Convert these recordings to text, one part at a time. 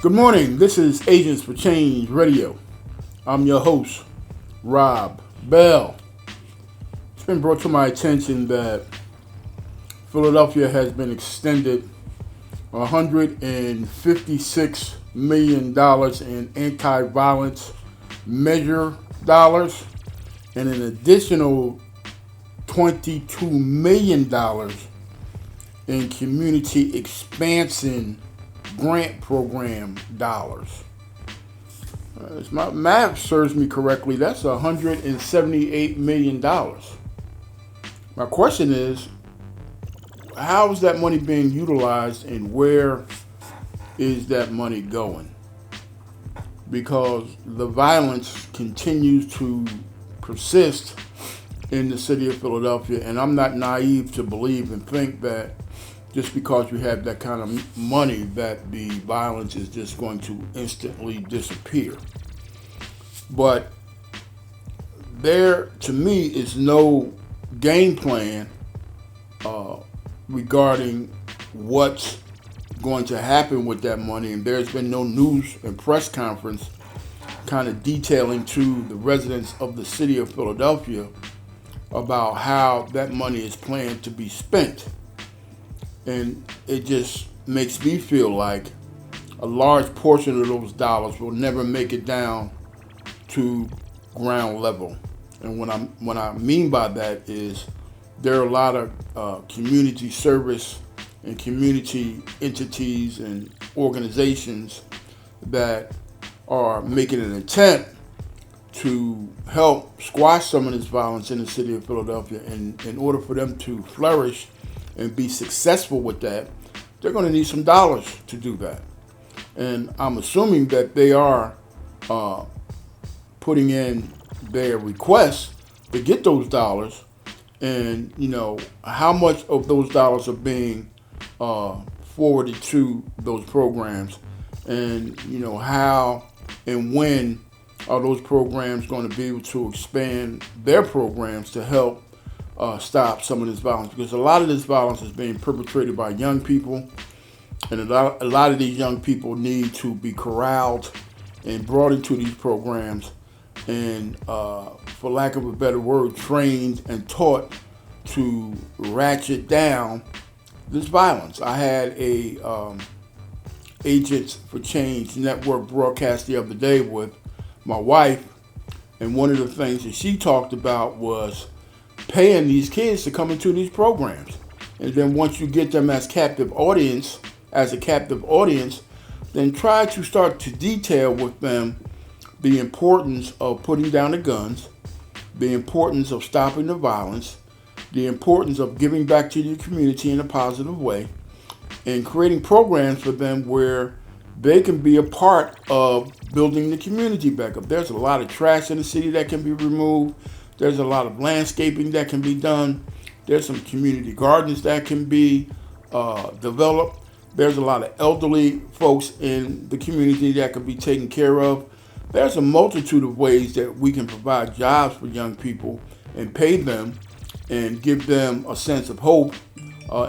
Good morning. This is Agents for Change Radio. I'm your host, Rob Bell. It's been brought to my attention that Philadelphia has been extended $156 million in anti-violence measure dollars and an additional $22 million in community expansion grant program dollars. If my math serves me correctly, that's $178 million. My question is, how is that money being utilized and where is that money going? Because the violence continues to persist in the city of Philadelphia, and I'm not naive to believe and think that just because you have that kind of money that the violence is just going to instantly disappear. But there, to me, is no game plan regarding what's going to happen with that money, and there's been no news and press conference kind of detailing to the residents of the city of Philadelphia about how that money is planned to be spent. And it just makes me feel like a large portion of those dollars will never make it down to ground level. And what I mean by that is there are a lot of community service and community entities and organizations that are making an attempt to help squash some of this violence in the city of Philadelphia. And in order for them to flourish and be successful with that, they're going to need some dollars to do that. And I'm assuming that they are putting in their requests to get those dollars, and how much of those dollars are being forwarded to those programs, and how and when are those programs going to be able to expand their programs to help stop some of this violence, because a lot of this violence is being perpetrated by young people, and a lot of these young people need to be corralled and brought into these programs and, for lack of a better word, trained and taught to ratchet down this violence. I had a Agents for Change network broadcast the other day with my wife, and one of the things that she talked about was paying these kids to come into these programs. And then once you get them as a captive audience, then try to start to detail with them the importance of putting down the guns, the importance of stopping the violence, the importance of giving back to the community in a positive way, and creating programs for them where they can be a part of building the community back up. There's a lot of trash in the city that can be removed. There's a lot of landscaping that can be done. There's some community gardens that can be developed. There's a lot of elderly folks in the community that can be taken care of. There's a multitude of ways that we can provide jobs for young people and pay them and give them a sense of hope,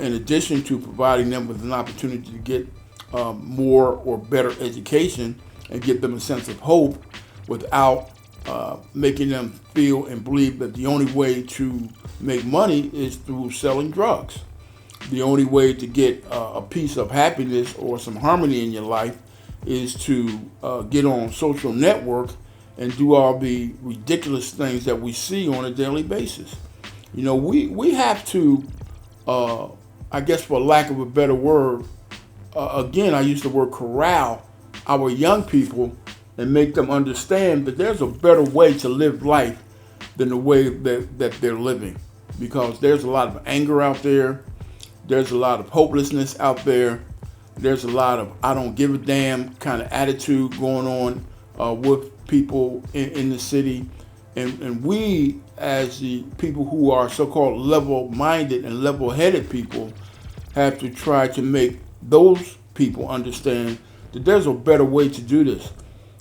in addition to providing them with an opportunity to get more or better education and give them a sense of hope without making them feel and believe that the only way to make money is through selling drugs. The only way to get a piece of happiness or some harmony in your life is to get on social network and do all the ridiculous things that we see on a daily basis. We have to, I guess for lack of a better word, again, I use the word corral our young people and make them understand that there's a better way to live life than the way that they're living. Because there's a lot of anger out there. There's a lot of hopelessness out there. There's a lot of I don't give a damn kind of attitude going on with people in the city. And we, as the people who are so-called level-minded and level-headed people, have to try to make those people understand that there's a better way to do this.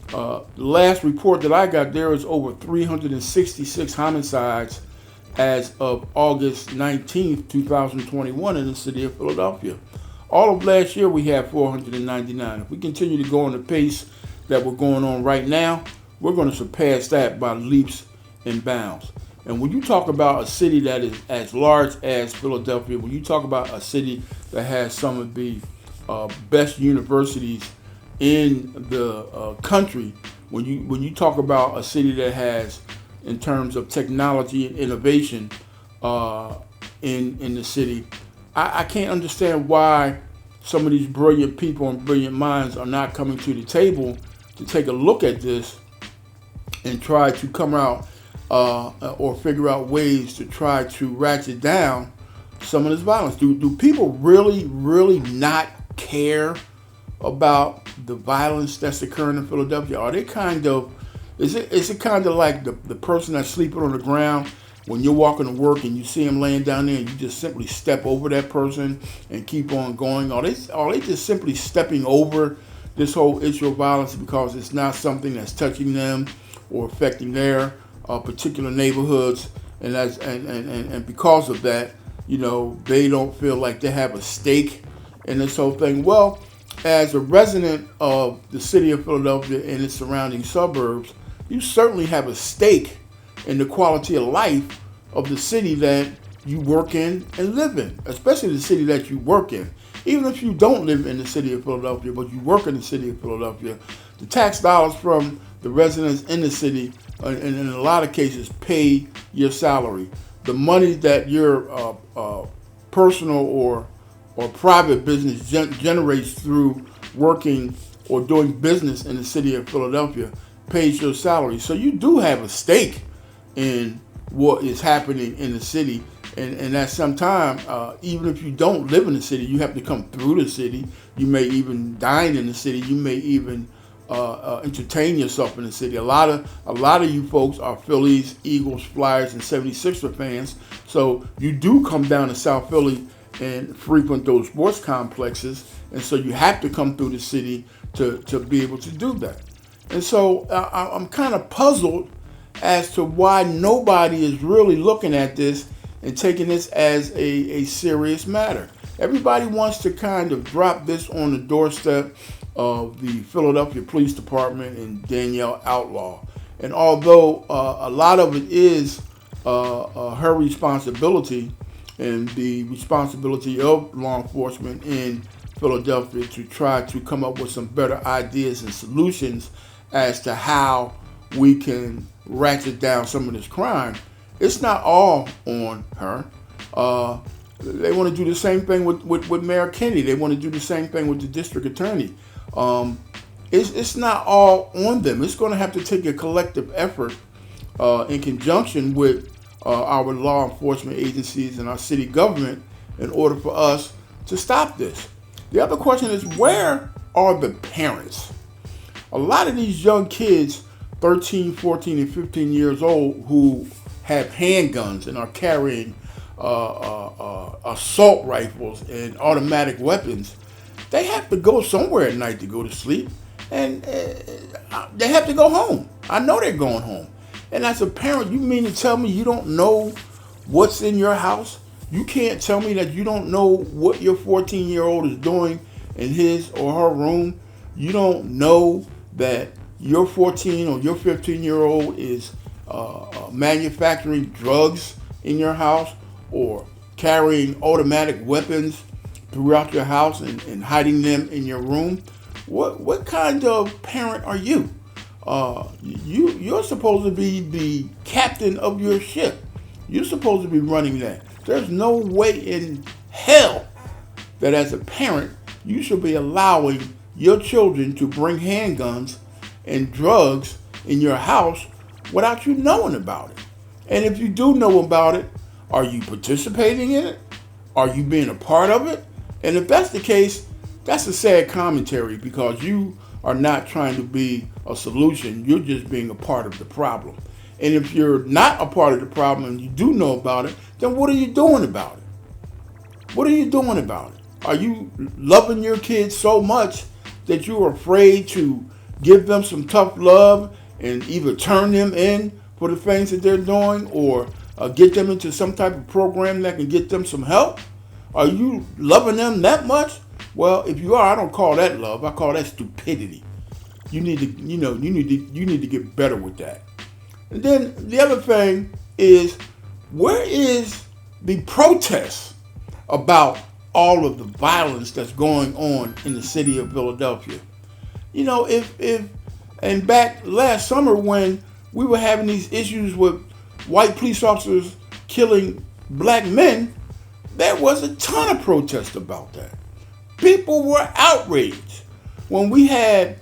The last report that I got, there is over 366 homicides as of August 19th, 2021 in the city of Philadelphia. All of last year we had 499. If we continue to go on the pace that we're going on right now, we're going to surpass that by leaps and bounds. And when you talk about a city that is as large as Philadelphia, when you talk about a city that has some of the best universities in the country, when you talk about a city that has, in terms of technology and innovation in the city, I can't understand why some of these brilliant people and brilliant minds are not coming to the table to take a look at this and try to come out or figure out ways to try to ratchet down some of this violence. Do people really, really not care about the violence that's occurring in Philadelphia? Are they kind of, is it kind of like the person that's sleeping on the ground when you're walking to work and you see him laying down there and you just simply step over that person and keep on going? Are they just simply stepping over this whole issue of violence because it's not something that's touching them or affecting their particular neighborhoods, and because of that, they don't feel like they have a stake in this whole thing? Well, as a resident of the city of Philadelphia and its surrounding suburbs, you certainly have a stake in the quality of life of the city that you work in and live in, especially the city that you work in. Even if you don't live in the city of Philadelphia, but you work in the city of Philadelphia, the tax dollars from the residents in the city, and in a lot of cases, pay your salary. The money that your personal or private business generates through working or doing business in the city of Philadelphia pays your salary. So you do have a stake in what is happening in the city. And at some time, even if you don't live in the city, you have to come through the city. You may even dine in the city. You may even entertain yourself in the city. A lot of you folks are Phillies, Eagles, Flyers, and 76er fans. So you do come down to South Philly and frequent those sports complexes. And so you have to come through the city to be able to do that. And so I'm kind of puzzled as to why nobody is really looking at this and taking this as a serious matter. Everybody wants to kind of drop this on the doorstep of the Philadelphia Police Department and Danielle Outlaw. And although a lot of it is her responsibility and the responsibility of law enforcement in Philadelphia to try to come up with some better ideas and solutions as to how we can ratchet down some of this crime, it's not all on her. They want to do the same thing with Mayor Kennedy. They want to do the same thing with the district attorney. It's not all on them. It's going to have to take a collective effort in conjunction with our law enforcement agencies and our city government in order for us to stop this. The other question is, where are the parents? A lot of these young kids, 13, 14, and 15 years old, who have handguns and are carrying assault rifles and automatic weapons, they have to go somewhere at night to go to sleep, and they have to go home. I know they're going home. And as a parent, you mean to tell me you don't know what's in your house? You can't tell me that you don't know what your 14-year-old is doing in his or her room. You don't know that your 14 or your 15-year-old is manufacturing drugs in your house or carrying automatic weapons throughout your house and hiding them in your room. What kind of parent are you? You're supposed to be the captain of your ship. You're supposed to be running that. There's no way in hell that as a parent you should be allowing your children to bring handguns and drugs in your house without you knowing about it. And if you do know about it, are you participating in it? Are you being a part of it? And if that's the case, that's a sad commentary, because you are not trying to be a solution. You're just being a part of the problem. And if you're not a part of the problem and you do know about it, then what are you doing about it? What are you doing about it? Are you loving your kids so much that you're afraid to give them some tough love and either turn them in for the things that they're doing or get them into some type of program that can get them some help? Are you loving them that much Well, if you are, I don't call that love. I call that stupidity. You need to, you need to get better with that. And then the other thing is, where is the protest about all of the violence that's going on in the city of Philadelphia? And back last summer when we were having these issues with white police officers killing black men, there was a ton of protest about that. People were outraged when we had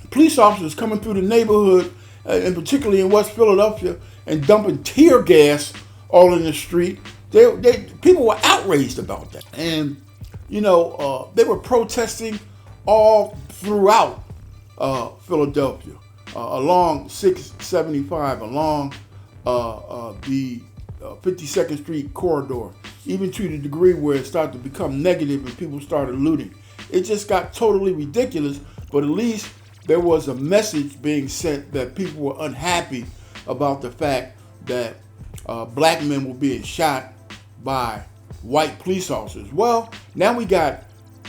police officers coming through the neighborhood, and particularly in West Philadelphia, and dumping tear gas all in the street. People were outraged about that, and they were protesting all throughout Philadelphia, along 675, along the 52nd Street corridor, even to the degree where it started to become negative and people started looting. It just got totally ridiculous, but at least there was a message being sent that people were unhappy about the fact that black men were being shot by white police officers. Well, now we got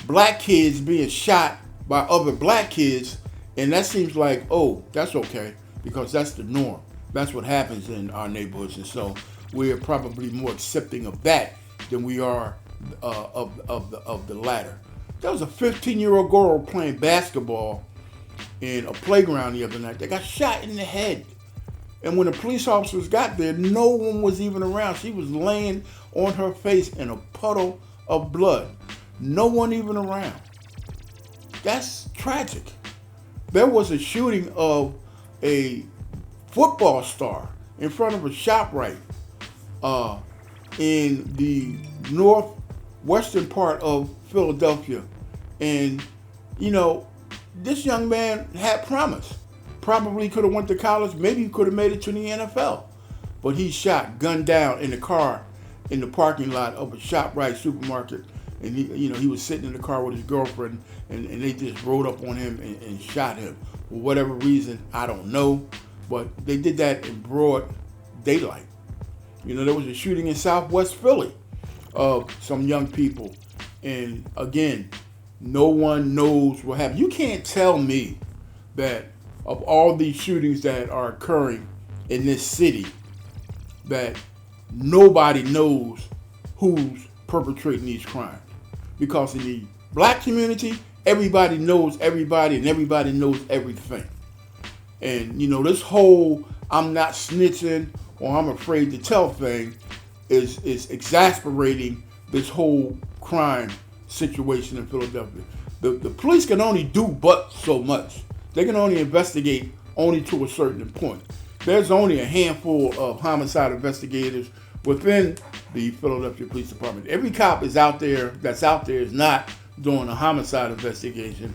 black kids being shot by other black kids, and that seems like, oh, that's okay, because that's the norm. That's what happens in our neighborhoods, and so we're probably more accepting of that than we are of the latter. There was a 15-year-old girl playing basketball in a playground the other night. They got shot in the head. And when the police officers got there, no one was even around. She was laying on her face in a puddle of blood. No one even around. That's tragic. There was a shooting of a football star in front of a ShopRite in the northwestern part of Philadelphia. And, this young man had promise. Probably could have went to college. Maybe he could have made it to the NFL. But he shot, gunned down in the car in the parking lot of a ShopRite supermarket. And he was sitting in the car with his girlfriend, and they just rode up on him and shot him. For whatever reason, I don't know. But they did that in broad daylight. There was a shooting in Southwest Philly of some young people. And again, no one knows what happened. You can't tell me that of all these shootings that are occurring in this city, that nobody knows who's perpetrating these crimes. Because in the black community, everybody knows everybody and everybody knows everything. And, this whole I'm not snitching or I'm afraid to tell thing is exasperating this whole crime situation in Philadelphia. The police can only do but so much. They can only investigate only to a certain point. There's only a handful of homicide investigators within the Philadelphia Police Department. Every cop that's out there is not doing a homicide investigation,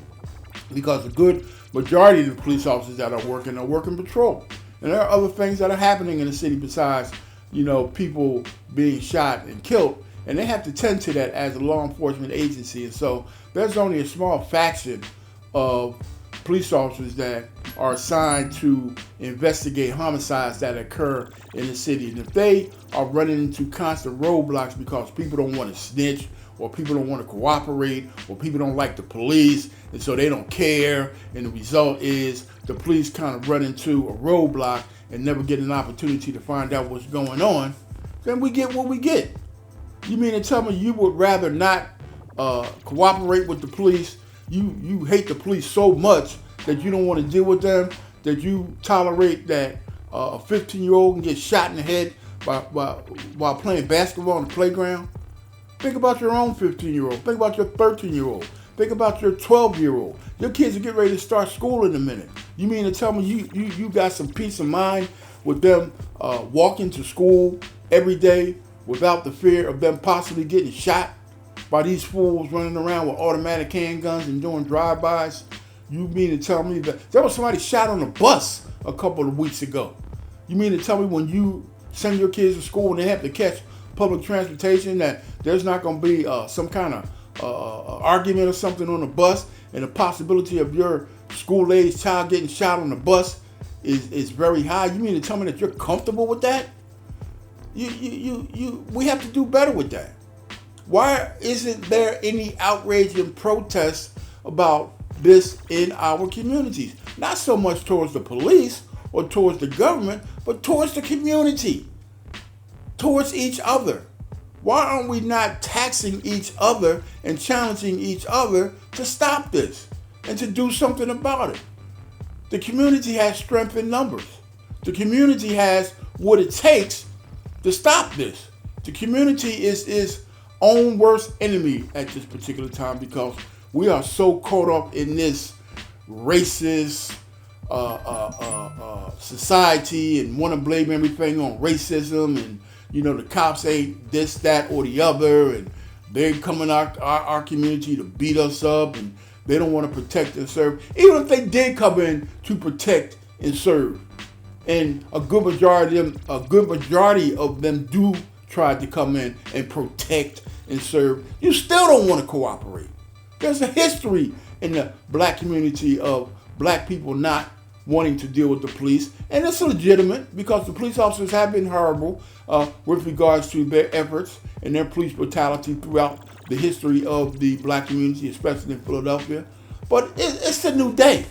because a good majority of the police officers that are working patrol. And there are other things that are happening in the city besides, people being shot and killed. And they have to tend to that as a law enforcement agency. And so there's only a small fraction of police officers that are assigned to investigate homicides that occur in the city. And if they are running into constant roadblocks because people don't want to snitch, or people don't want to cooperate, or people don't like the police, and so they don't care, and the result is the police kind of run into a roadblock and never get an opportunity to find out what's going on, then we get what we get. You mean to tell me you would rather not cooperate with the police? You hate the police so much that you don't want to deal with them, that you tolerate that a 15-year-old can get shot in the head while playing basketball on the playground? Think about your own 15-year-old. Think about your 13-year-old. Think about your 12-year-old. Your kids are getting ready to start school in a minute. You mean to tell me you got some peace of mind with them walking to school every day without the fear of them possibly getting shot by these fools running around with automatic handguns and doing drive-bys? You mean to tell me that there was somebody shot on a bus a couple of weeks ago? You mean to tell me when you send your kids to school and they have to catch public transportation that there's not going to be some kind of argument or something on the bus, and the possibility of your school-age child getting shot on the bus is very high? You mean to tell me that you're comfortable with that? We have to do better with that. Why isn't there any outrage and protest about this in our communities? Not so much towards the police or towards the government, but towards the community, towards each other. Why aren't we not taxing each other and challenging each other to stop this and to do something about it? The community has strength in numbers. The community has what it takes to stop this. The community is its own worst enemy at this particular time because we are so caught up in this racist society and want to blame everything on racism, and the cops ain't this, that, or the other, and they're coming our community to beat us up, and they don't want to protect and serve, even if they did come in to protect and serve. And a good majority of them do try to come in and protect and serve. You still don't want to cooperate. There's a history in the black community of black people not wanting to deal with the police, and it's legitimate because the police officers have been horrible with regards to their efforts and their police brutality throughout the history of the black community, especially in Philadelphia. But it's a new day.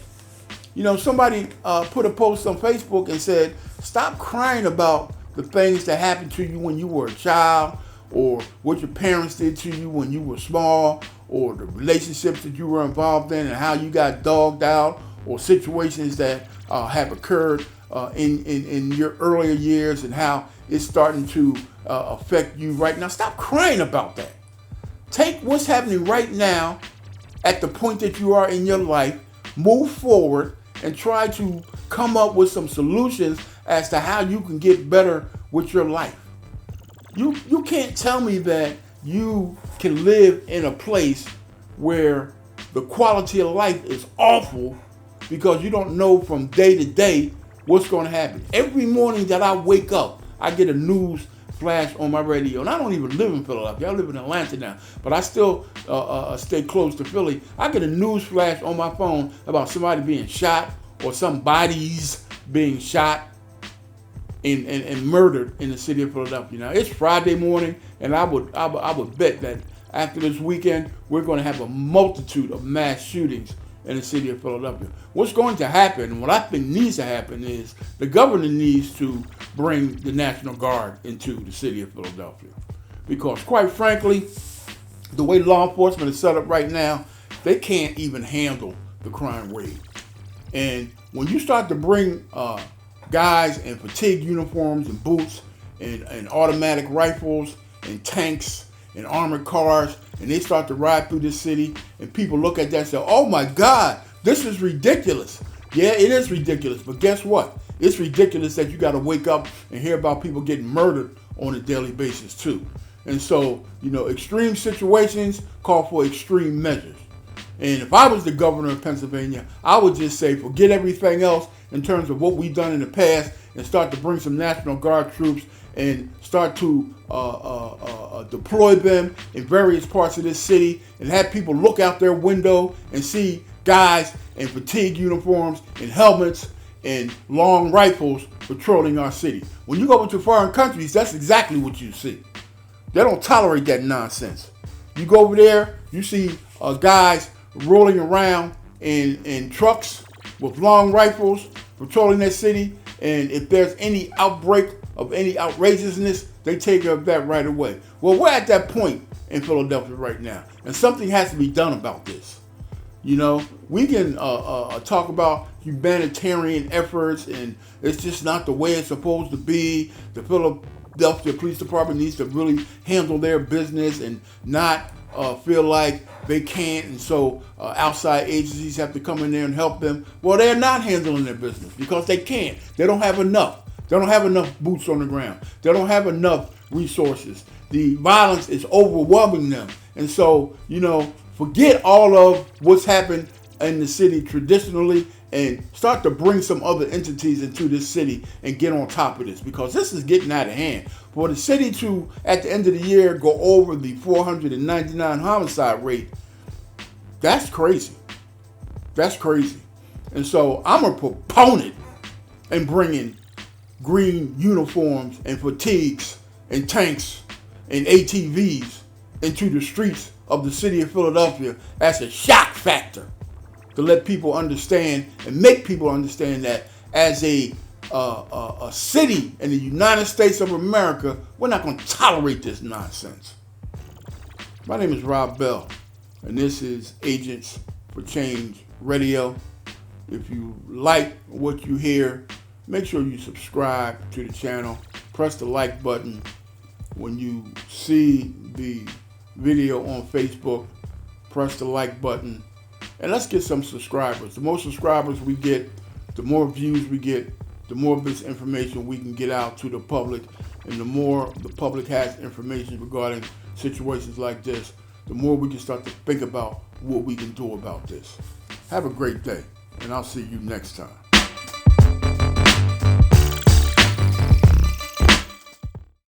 Somebody put a post on Facebook and said, stop crying about the things that happened to you when you were a child, or what your parents did to you when you were small, or the relationships that you were involved in and how you got dogged out, or situations that have occurred in your earlier years and how it's starting to affect you right now. Stop crying about that. Take what's happening right now at the point that you are in your life, move forward, and try to come up with some solutions as to how you can get better with your life. You can't tell me that you can live in a place where the quality of life is awful because you don't know from day to day what's going to happen. Every morning that I wake up, I get a news flash on my radio. And I don't even live in Philadelphia. I live in Atlanta now. But I still stay close to Philly. I get a news flash on my phone about somebody being shot or some bodies being shot and murdered in the city of Philadelphia. Now, it's Friday morning, and I would bet that after this weekend, we're going to have a multitude of mass shootings in the city of Philadelphia. What's going to happen, and what I think needs to happen, is the governor needs to bring the National Guard into the city of Philadelphia. Because quite frankly, the way law enforcement is set up right now, they can't even handle the crime rate. And when you start to bring guys in fatigue uniforms and boots and automatic rifles and tanks and armored cars, and they start to ride through this city, and people look at that and say, oh my God, this is ridiculous. Yeah, it is ridiculous, but guess what? It's ridiculous that you got to wake up and hear about people getting murdered on a daily basis too. And so, extreme situations call for extreme measures. And if I was the governor of Pennsylvania, I would just say, forget everything else in terms of what we've done in the past and start to bring some National Guard troops and start to deploy them in various parts of this city and have people look out their window and see guys in fatigue uniforms and helmets and long rifles patrolling our city. When you go into foreign countries, that's exactly what you see. They don't tolerate that nonsense. You go over there, you see guys rolling around in trucks with long rifles patrolling that city, and if there's any outbreak of any outrageousness, they take care of that right away. Well, we're at that point in Philadelphia right now, and something has to be done about this. We can talk about humanitarian efforts, and it's just not the way it's supposed to be. The Philadelphia Police Department needs to really handle their business and not feel like they can't, and so outside agencies have to come in there and help them. Well, they're not handling their business because they can't. They don't have enough. They don't have enough boots on the ground. They don't have enough resources. The violence is overwhelming them. And so, forget all of what's happened in the city traditionally and start to bring some other entities into this city and get on top of this, because this is getting out of hand. For the city to, at the end of the year, go over the 499 homicide rate, that's crazy. That's crazy. And so I'm a proponent in bringing green uniforms and fatigues and tanks and ATVs into the streets of the city of Philadelphia as a shock factor to let people understand and make people understand that as a city in the United States of America, we're not going to tolerate this nonsense. My name is Rob Bell, and this is Agents for Change Radio. If you like what you hear, make sure you subscribe to the channel. Press the like button when you see the video on Facebook. Press the like button, and let's get some subscribers. The more subscribers we get, the more views we get, the more of this information we can get out to the public, and the more the public has information regarding situations like this, the more we can start to think about what we can do about this. Have a great day, and I'll see you next time.